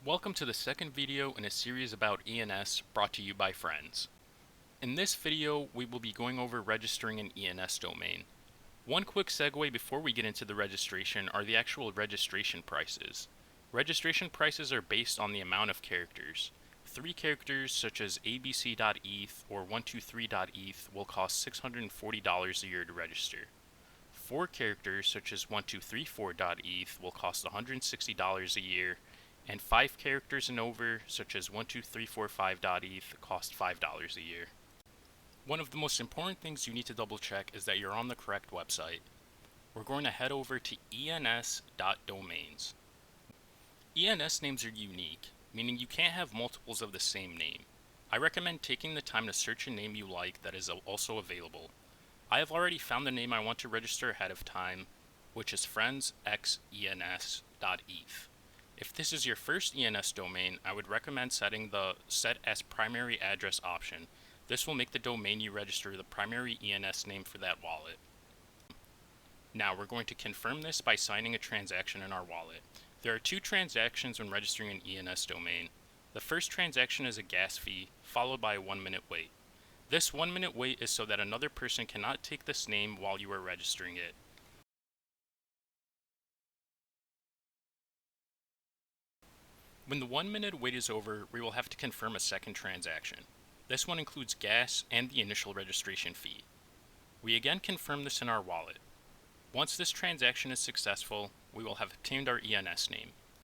Welcome to the second video in a series about ENS brought to you by friends. In this video, we will be going over registering an ENS domain. One quick segue before we get into the registration are the actual registration prices. Registration prices are based on the amount of characters. 3 characters such as abc.eth or 123.eth will cost $640 a year to register. 4 characters such as 1234.eth will cost $160 a year, and 5 characters and over, such as 12345.eth, cost $5 a year. One of the most important things you need to double check is that you're on the correct website. We're going to head over to ens.domains. ENS names are unique, meaning you can't have multiples of the same name. I recommend taking the time to search a name you like that is also available. I have already found the name I want to register ahead of time, which is friendsxens.eth. If this is your first ENS domain, I would recommend setting the Set as Primary Address option. This will make the domain you register the primary ENS name for that wallet. Now we're going to confirm this by signing a transaction in our wallet. There are 2 transactions when registering an ENS domain. The first transaction is a gas fee, followed by a 1-minute wait. This 1-minute wait is so that another person cannot take this name while you are registering it. When the 1-minute wait is over, we will have to confirm a second transaction. This one includes gas and the initial registration fee. We again confirm this in our wallet. Once this transaction is successful, we will have obtained our ENS name.